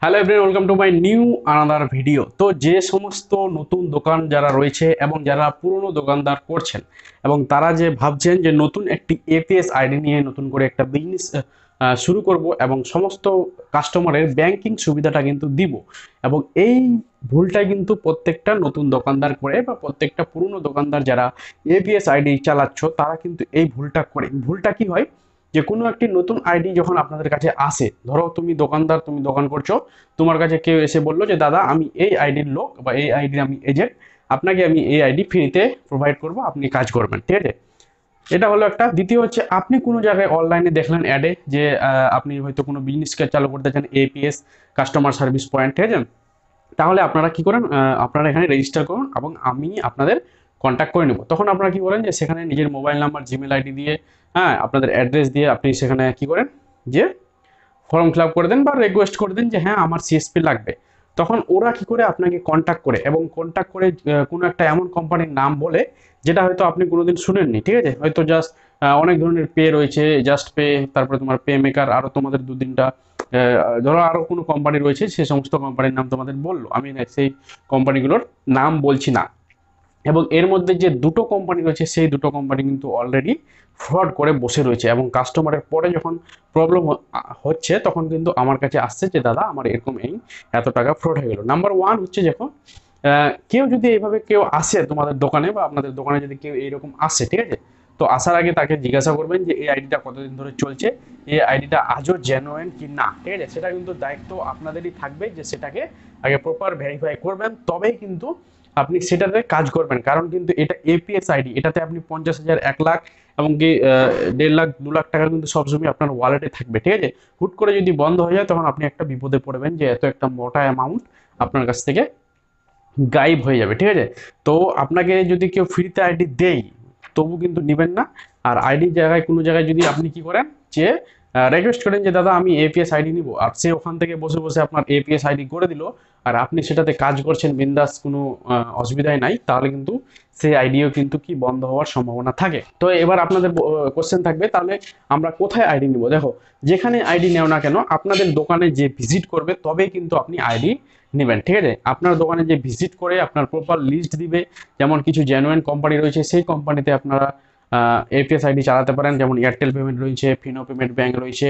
Hello everyone, welcome to my new another video. তো যে সমস্ত নতুন দোকান যারা রয়েছে এবং যারা পুরনো দোকানদার করছেন এবং তারা যে ভাবছেন যে নতুন একটি এপিএস আইডি নিয়ে নতুন করে একটা বিজনেস শুরু করব এবং সমস্ত কাস্টমারের ব্যাংকিং সুবিধাটা কিন্তু দিব, এবং এই ভুলটা কিন্তু প্রত্যেকটা নতুন দোকানদার করে বা প্রত্যেকটা পুরনো দোকানদার যারা এপিএস আইডি চালাচ্ছ তারা কিন্তু এই ভুলটা করে। ভুলটা কি হয়, যে কোনো একটি নতুন আইডি যখন আপনাদের কাছে আসে, ধরো তুমি দোকানদার, তুমি দোকান করছো, তোমার কাছে কেউ এসে বললো যে দাদা আমি এই আইডির লোক বা এই আইডির আমি এজেন্ট, আপনাকে আমি এই আইডি ফ্রিতে প্রোভাইড করব, আপনি কাজ করবেন, ঠিক আছে। এটা হলো একটা। দ্বিতীয় হচ্ছে, আপনি কোনো জায়গায় অনলাইনে দেখলেন অ্যাডে যে আপনি হয়তো কোনো বিজনেসকে চালু করতে চান, এপিএস কাস্টমার সার্ভিস পয়েন্ট, ঠিক আছে। তাহলে আপনারা কি করেন, আপনারা এখানে রেজিস্টার করুন এবং আমি আপনাদের কন্ট্যাক্ট করে নেব। তখন আপনারা কি করেন যে সেখানে নিজের মোবাইল নাম্বার, জিমেল আইডি দিয়ে, হ্যাঁ, আপনাদের অ্যাড্রেস দিয়ে আপনি সেখানে কি করেন যে ফর্ম ফিল আপ করে দেন বা রিকোয়েস্ট করে দেন যে হ্যাঁ আমার সিএসপি লাগবে। তখন ওরা কি করে আপনাকে কন্ট্যাক্ট করে, এবং কন্ট্যাক্ট করে কোনো একটা এমন কোম্পানির নাম বলে যেটা হয়তো আপনি কোনোদিন শুনেননি, ঠিক আছে। হয়তো জাস্ট অনেক ধরনের পে রয়েছে, জাস্ট পে, তারপরে তোমার পে মেকার, আরও তোমাদের দু তিনটা ধরো আরও কোনো কোম্পানি রয়েছে, সেই সমস্ত কোম্পানির নাম তোমাদের বললো, আমি সেই কোম্পানিগুলোর নাম বলছি না। এবং এর মধ্যে যে দুটো কোম্পানি রয়েছে সেই দুটো কোম্পানি কিন্তু অলরেডি ফ্রড করে বসে রয়েছে, এবং কাস্টমারের পরে যখন প্রবলেম হচ্ছে তখন কিন্তু আমার কাছে আসছে যে দাদা আমার এরকম এই এত টাকা ফ্রড হয়ে গেল। নাম্বার ওয়ান হচ্ছে, যখন কেউ যদি এইভাবে কেউ আসে তোমাদের দোকানে বা আপনাদের দোকানে যদি কেউ এইরকম আসে, ঠিক আছে, তো আসার আগে তাকে জিজ্ঞাসা করবেন যে এই আইডিটা কতদিন ধরে চলছে, এই আইডিটা আজও জেনুইন কি না, ঠিক আছে। সেটা কিন্তু দায়িত্ব আপনাদেরই থাকবে যে সেটাকে আগে প্রপার ভেরিফাই করবেন, তবেই কিন্তু আপনি সেটাতে কাজ করবেন। কারণ কিন্তু এটা এপিএস আইডি, এটাতে আপনি 50,000, 1 লাখ এবং কি 1.5 লাখ 2 লাখ টাকা কিন্তু সবসময় আপনার ওয়ালেটে থাকবে, ঠিক আছে। হুট করে যদি বন্ধ হয়ে যায় তখন আপনি একটা বিপদে পড়বেন যে এত একটা মোটা অ্যামাউন্ট আপনার কাছ থেকে গায়েব হয়ে যাবে, ঠিক আছে। তো আপনাকে যদি কেউ ফ্রিতে আইডি দেয় তবু কিন্তু নেবেন না। আর আইডির জায়গায় কোনো জায়গায় যদি আপনি কি করেন যে রিকোয়েস্ট করেন যে দাদা আমি এপিএস আইডি নিব, আর সে ওখান থেকে বসে বসে আপনার এপিএস আইডি করে দিল, আর আপনি সেটাতে কাজ করছেন বিন্দাস, কোনো অসুবিধাই নাই, তাহলে কিন্তু সেই আইডিও কিন্তু কি বন্ধ হওয়ার সম্ভাবনা থাকে। তো এবার আপনাদের কোশ্চেন থাকবে, তাহলে আমরা কোথায় আইডি নিব? দেখো, যেখানে আইডি নেও না কেন, আপনাদের দোকানে যে ভিজিট করবে তবেই কিন্তু আপনি আইডি নেবেন, ঠিক আছে। আপনার দোকানে যে ভিজিট করে আপনার প্রপার লিস্ট দিবে, যেমন কিছু জেনুইন কোম্পানি রয়েছে সেই কোম্পানিতে আপনারা এপিএস আইডি চালাতে পারেন, যেমন এয়ারটেল পেমেন্ট রয়েছে, ফিনো পেমেন্ট ব্যাংক রয়েছে,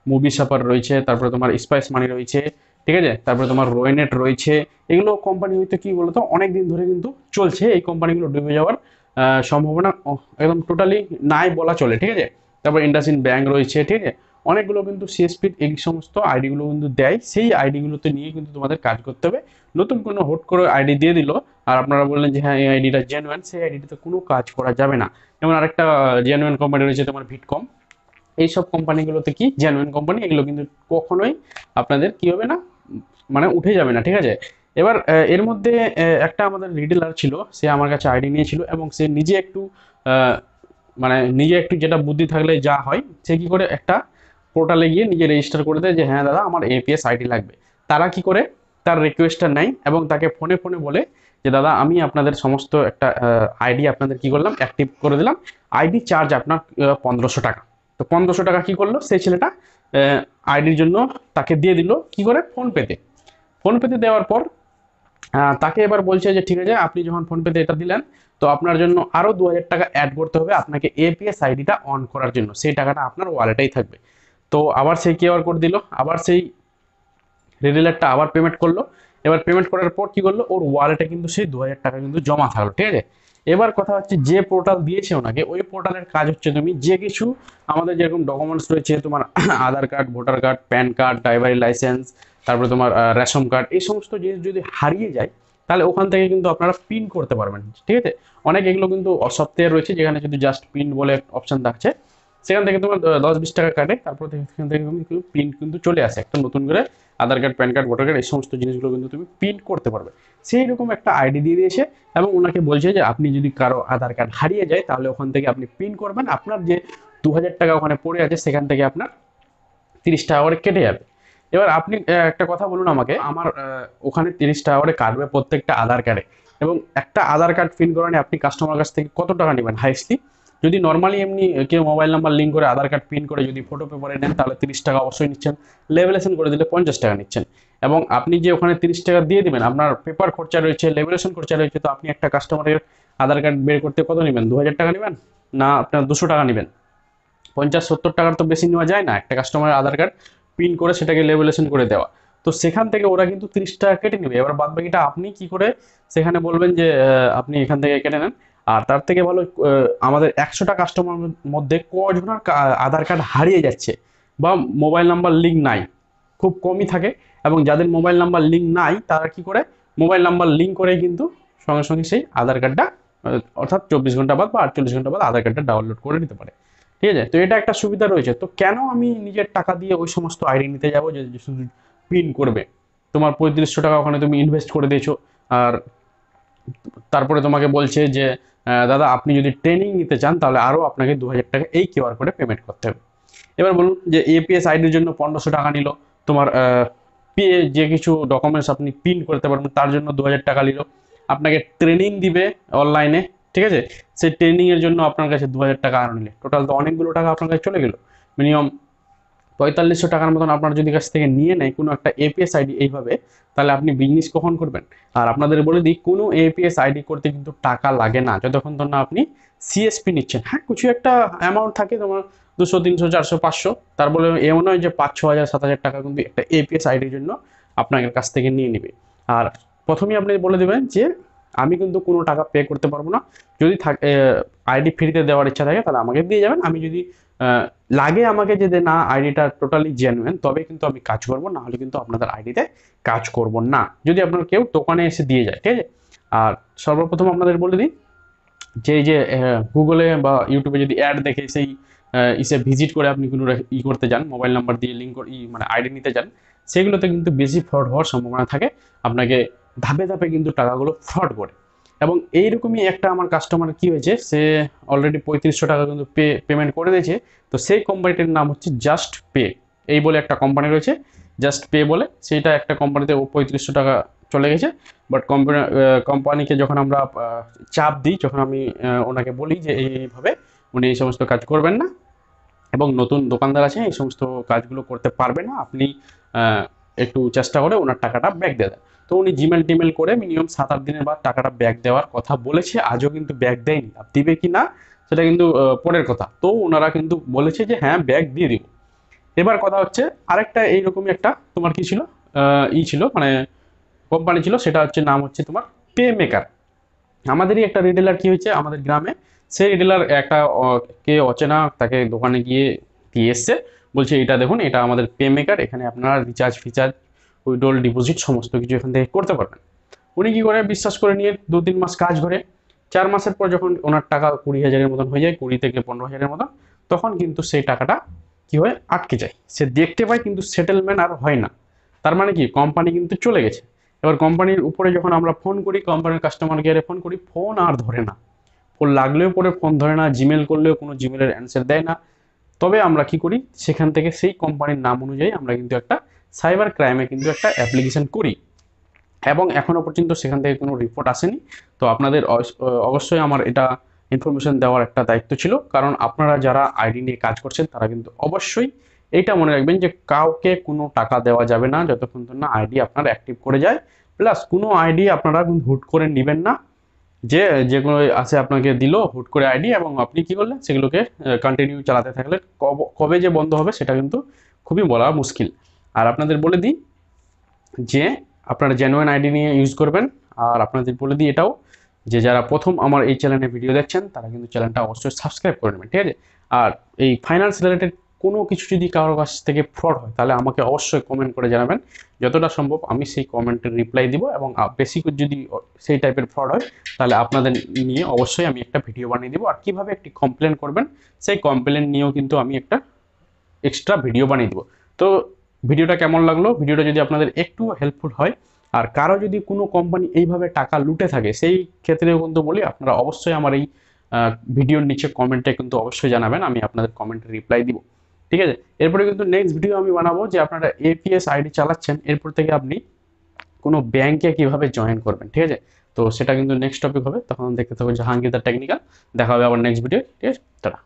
মুভি সাপার রয়েছে, তারপরে তোমার স্পাইস মানি রয়েছে, ঠিক আছে, তারপরে তোমার রোয়েনেট রয়েছে। এগুলো কোম্পানি হয়তো কি বলতো অনেক দিন ধরে কিন্তু চলছে, এই কোম্পানিগুলো ডুবে যাওয়ার সম্ভাবনা একদম টোটালি নাই বলা চলে, ঠিক আছে। তারপর ইন্ডাসইন্ড ব্যাংক রয়েছে, ঠিক আছে। অনেকগুলো কিন্তু সিএসপি এই সমস্ত আইডিগুলো কিন্তু দেয়, সেই আইডিগুলোতে নিয়ে কিন্তু তোমাদের কাজ করতে হবে। নতুন কোনো হুট করে আইডি দিয়ে দিল আর আপনারা বললেন যে হ্যাঁ এই আইডিটা জেনুইন, সেই আইডিটাতে কোনো কাজ করা যাবে না। যেমন আরেকটা জেনুইন কোম্পানি রয়েছে তোমার ভিটকম, এইসব কোম্পানিগুলোতে কি জেনুইন কোম্পানি, এগুলো কিন্তু কখনোই আপনাদের কি হবে না, মানে উঠে যাবে না, ঠিক আছে। এবার এর মধ্যে একটা আমাদের রিটেলার ছিল, সে আমার কাছে আইডি নিয়েছিল এবং সে নিজে একটু আহ, মানে নিজে একটু যেটা বুদ্ধি থাকলে যা হয়, সে কি করে একটা পোর্টালে গিয়ে নিজে রেজিস্টার করে দেয় যে হ্যাঁ দাদা আমার এপিএস আইডি লাগবে। তারা কি করে তার রিকোয়েস্টটা নেয় এবং তাকে ফোনে ফোনে বলে যে দাদা আমি আপনাদের সমস্ত একটা আইডি আপনাদের কি করলাম, অ্যাক্টিভ করে দিলাম, আইডি চার্জ আপনার 1500 টাকা। তো 1500 টাকা কি করলো সেই ছেলেটা আইডির জন্য তাকে দিয়ে দিল কি করে, ফোনপেতে। ফোনপেতে দেওয়ার পর তাকে এবার বলছে যে ঠিক আছে আপনি যখন ফোনপেতে এটা দিলেন, তো আপনার জন্য আরো 2000 টাকা অ্যাড করতে হবে আপনাকে এপিএস আইডিটা অন করার জন্য, সেই টাকাটা আপনার ওয়ালেটেই থাকবে। তো আবার সেই কিউআর কোড দিল, আবার সেই রিটেলারটা আবার পেমেন্ট করলো। এবার পেমেন্ট করার পর কি করলো, ওর ওয়ালেটে কিন্তু সেই 2000 টাকা কিন্তু জমা থাকলো, ঠিক আছে। এবার কথা হচ্ছে, যে পোর্টাল দিয়েছে ওনাকে, ওই পোর্টালের কাজ হচ্ছে তুমি যে কিছু আমাদের যেরকম ডকুমেন্টস রয়েছে তোমার Aadhaar card, voter card, PAN card, driving licence, তারপরে তোমার রেশন কার্ড, এই সমস্ত জিনিস যদি হারিয়ে যায় তাহলে ওখান থেকে কিন্তু আপনারা পিন করতে পারবেন, ঠিক আছে। অনেক এগুলো কিন্তু সফটওয়্যার রয়েছে যেখানে যদি জাস্ট পিন বলে অপশন থাকছে, সেখান থেকে তোমার 10-20 টাকা কাটে, তারপর সেখান থেকে কিন্তু পিন কিন্তু চলে আসে একটা নতুন করে, Aadhaar card, PAN card, voter card, এই সমস্ত জিনিসগুলো কিন্তু তুমি প্রিন্ট করতে পারবে। সেই রকম একটা আইডি দিয়ে দিয়েছে এবং ওনাকে বলছে যে আপনি যদি কারো আধার কার্ড হারিয়ে যায় তাহলে ওখান থেকে আপনি প্রিন্ট করবেন, আপনার যে 2000 টাকা ওখানে পড়ে আছে সেখান থেকে আপনার 30 টাকা করে কেটে যাবে। এবার আপনি একটা কথা বলুন আমাকে, আমার ওখানে 30 টাকা করে কাটবে প্রত্যেকটা আধার কার্ডে, এবং একটা আধার কার্ড প্রিন্ট করানো আপনি কাস্টমার কাছ থেকে কত টাকা নেবেন হাইস্টলি? যদি নর্মালি এমনি কেউ মোবাইল নাম্বার লিঙ্ক করে আধার কার্ড প্রিন্ট করে যদি ফটো পেপারে নেন তাহলে 30 টাকা অবশ্যই নিচ্ছেন, লেভেলেশন করে দিলে 50 টাকা নিচ্ছেন। এবং আপনি যে ওখানে 30 টাকা দিয়ে দিবেন, আপনার পেপার খরচা রয়েছে, লেমিনেশন খরচা রয়েছে। তো আপনি একটা কাস্টমারের আধার কার্ড বের করতে কত নেবেন? 2000 টাকা নেবেন, না আপনার 200 টাকা নেবেন? 50-70 টাকার তো বেশি নেওয়া যায় না একটা কাস্টমারের আধার কার্ড প্রিন্ট করে সেটাকে লেমিনেশন করে দেওয়া। তো সেখান থেকে ওরা কিন্তু 30 টাকা কেটে নেবে। এবার বাদ বাকিটা আপনি কি করে সেখানে বলবেন যে আপনি এখান থেকে কেটে নেন। আর তার থেকে ভালো আমাদের 100টা কাস্টমার মধ্যে কজনের আধার কার্ড হারিয়ে যাচ্ছে বা মোবাইল নাম্বার লিঙ্ক নাই, খুব কমই থাকে। এবং যাদের মোবাইল নাম্বার লিঙ্ক নাই তারা কি করে, মোবাইল নাম্বার লিঙ্ক করে কিন্তু সঙ্গে সঙ্গে সেই আধার কার্ডটা অর্থাৎ 24 ঘন্টা বাদ বা 48 ঘন্টা বাদ আধার কার্ডটা ডাউনলোড করে নিতে পারে। ঠিক আছে, তো এটা একটা সুবিধা রয়েছে। তো কেন আমি নিজের টাকা দিয়ে ওই সমস্ত আইডি নিতে যাবো যে শুধু পিন করবে? তোমার 3500 টাকা ওখানে তুমি ইনভেস্ট করে দিয়েছো, আর তারপরে তোমাকে বলছে যে দাদা আপনি যদি ট্রেনিং নিতে চান তাহলে আরও আপনাকে 2000 টাকা এই কিউআর কোডে পেমেন্ট করতে হবে। এবার বলুন যে এপিএস আইডির জন্য 1500 টাকা নিল, তোমার পে যে কিছু ডকুমেন্টস আপনি প্রিন্ট করতে পারবেন তার জন্য 2000 টাকা নিল, আপনাকে ট্রেনিং দিবে অনলাইনে, ঠিক আছে, সেই ট্রেনিংয়ের জন্য আপনার কাছে 2000 টাকা আরও নিলে, টোটাল তো অনেকগুলো টাকা আপনার কাছে চলে গেল। মিনিমাম 4500 টাকার মতন আপনার যদি কাছ থেকে নিয়ে নেয় কোনো একটা এপিএস আইডি এইভাবে, তাহলে আপনি বিজনেস কখন করবেন? আর আপনাদের বলে দিই, কোনো এপিএস আইডি করতে কিন্তু টাকা লাগে না যতক্ষণ ধর না আপনি সিএসপি নিচ্ছেন। হ্যাঁ, কিছু একটা অ্যামাউন্ট থাকে তোমার 200, 300, 400, 500, তার বলে এমন নয় যে 5-6 হাজার 7 হাজার টাকা কিন্তু একটা এপিএস আইডির জন্য আপনাদের কাছ থেকে নিয়ে নেবে। আর প্রথমেই আপনি বলে দেবেন যে আমি কিন্তু কোনো টাকা পে করতে পারবো না, যদি আইডি ফ্রিতে দেওয়ার ইচ্ছা থাকে তাহলে আমাকে দিয়ে যাবেন, আমি যদি লাগে আমাকে যে না আইডিটা টোটালি জেনুইন তবে কিন্তু আমি কাজ করব, না হলে কিন্তু আপনাদের আইডিতে কাজ করব না, যদি আপনার কেউ দোকানে এসে দিয়ে যায়। ঠিক আছে, আর সর্বপ্রথম আপনাদের বলে দিই যে এই যে গুগলে বা ইউটিউবে যদি অ্যাড দেখে সেই ইসে ভিজিট করে আপনি কোনো করতে যান, মোবাইল নাম্বার দিয়ে লিঙ্ক মানে আইডি নিতে যান, সেগুলোতে কিন্তু বেশি ফ্রড হওয়ার সম্ভাবনা থাকে। আপনাকে ধাপে ধাপে কিন্তু টাকাগুলো ফ্রড করে। এবং এইরকমই একটা আমার কাস্টমার কি হয়েছে, সে অলরেডি 3500 টাকা কিন্তু পেমেন্ট করে দিয়েছে। তো সেই কোম্পানিটির নাম হচ্ছে জাস্ট পে, এই বলে একটা কোম্পানি রয়েছে জাস্ট পে বলে, সেইটা একটা কোম্পানিতে 3500 টাকা চলে গেছে। বাট কোম্পানিকে যখন আমরা চাপ দিই, যখন আমি ওনাকে বলি যে এইভাবে উনি এই সমস্ত কাজ করবেন না এবং নতুন দোকানদার আছে এই সমস্ত কাজগুলো করতে পারবে না, আপনি একটু চেষ্টা করে ওনার টাকাটা ব্যাক দিয়ে দেন। তো উনি জিমেল টিমেল করে মিনিমাম 7-8 দিনের বাদ টাকাটা ব্যাক দেওয়ার কথা বলেছে, আজও কিন্তু ব্যাক দেয়নি। দিবে কি না সেটা কিন্তু পরের কথা। তো ওনারা কিন্তু বলেছে যে হ্যাঁ ব্যাক দিয়ে দিব। এবার কথা হচ্ছে আরেকটা এইরকমই একটা তোমার কি ছিল, ছিল মানে কোম্পানি ছিল, সেটা হচ্ছে নাম হচ্ছে তোমার পে মেকার। আমাদেরই একটা রিটেলার কি হয়েছে আমাদের গ্রামে, সেই রিটেলার একটা কে অচেনা তাকে দোকানে গিয়ে দিয়ে এসছে, বলছে এটা দেখুন এটা আমাদের পে মেকার, এখানে আপনারা রিচার্জ ফিচার্জ উইথড্রল ডিপোজিট সমস্ত কিছু এখান থেকে করতে পারবেন। উনি কি করে বিশ্বাস করে নিয়ে 2-3 মাস কাজ করে, 4 মাসের পর যখন ওনার টাকা 20,000-এর মতন হয়ে যায়, 20 থেকে 15,000-এর মতন, তখন কিন্তু সেই টাকাটা কি হয় আটকে যায়। সে দেখতে পায় কিন্তু সেটেলমেন্ট আর হয় না। তার মানে কি কোম্পানি কিন্তু চলে গেছে। এবার কোম্পানির উপরে যখন আমরা ফোন করি, কোম্পানির কাস্টমার কেয়ারে ফোন করি, ফোন আর ধরে না, ফোন লাগলেও পরে ফোন ধরে না, জিমেল করলেও কোনো জিমেলের অ্যান্সার দেয় না। তবে আমরা কি করি, সেখান থেকে সেই কোম্পানির নাম অনুযায়ী আমরা কিন্তু একটা সাইবার ক্রাইমে কিন্তু একটা অ্যাপ্লিকেশন করি, এবং এখনো পর্যন্ত সেখান থেকে কোনো রিপোর্ট আসেনি। তো আপনাদের অবশ্যই আমার এটা ইনফরমেশন দেওয়ার একটা দায়িত্ব ছিল, কারণ আপনারা যারা আইডি নিয়ে কাজ করছেন তারা কিন্তু অবশ্যই এইটা মনে রাখবেন যে কাউকে কোনো টাকা দেওয়া যাবে না যতক্ষণ না আইডি আপনার অ্যাক্টিভ করে যায়। প্লাস কোনো আইডি আপনারা হুট করে নেবেন না, যে যেগুলো আছে আপনাকে দিল হুট করে আইডি এবং আপনি কি করলেন সেগুলোকে কন্টিনিউ চালাতে থাকলে কবে যে বন্ধ হবে সেটা কিন্তু খুবই বলা মুশকিল। আর আপনাদের বলে দিই যে আপনারা জেনুইন আইডি নিয়ে ইউজ করবেন। আর আপনাদের বলে দিই এটাও যে যারা প্রথম আমার এই চ্যানেলে ভিডিও দেখছেন তারা কিন্তু চ্যানেলটা অবশ্যই সাবস্ক্রাইব করে নেবেন, ঠিক আছে। আর এই ফাইন্যান্স রিলেটেড কোনো কিছু যদি কারোর কাছ থেকে ফ্রড হয় তাহলে আমাকে অবশ্যই কমেন্ট করে জানাবেন, যতটা সম্ভব আমি সেই কমেন্টের রিপ্লাই দিব। এবং বেশি যদি সেই টাইপের ফ্রড হয় তাহলে আপনাদের নিয়ে অবশ্যই আমি একটা ভিডিও বানিয়ে দিব। আর কীভাবে একটি কমপ্লেন করবেন সেই কমপ্লেন নিয়েও কিন্তু আমি একটা এক্সট্রা ভিডিও বানিয়ে দিব। তো ভিডিওটা কেমন লাগলো, ভিডিওটা যদি আপনাদের একটু হেল্পফুল হয়, আর কারো যদি কোনো কোম্পানি এইভাবে টাকা লুটে থাকে সেই ক্ষেত্রেও কিন্তু বলি আপনারা অবশ্যই আমার এই ভিডিওর নিচে কমেন্টে কিন্তু অবশ্যই জানাবেন, আমি আপনাদের কমেন্টে রিপ্লাই দিব, ঠিক আছে। এরপরে কিন্তু নেক্সট ভিডিও আমি বানাবো যে আপনারা এপিএস আইডি চালাচ্ছেন, এরপর থেকে আপনি কোনো ব্যাংকে কিভাবে জয়েন করবেন, ঠিক আছে। তো সেটা কিন্তু নেক্সট টপিক হবে, তখন দেখতে থাকবো জাহাঙ্গীর দ্য টেকনিক্যাল। দেখা হবে আবার নেক্সট ভিডিও, ঠিক আছে, টাটা।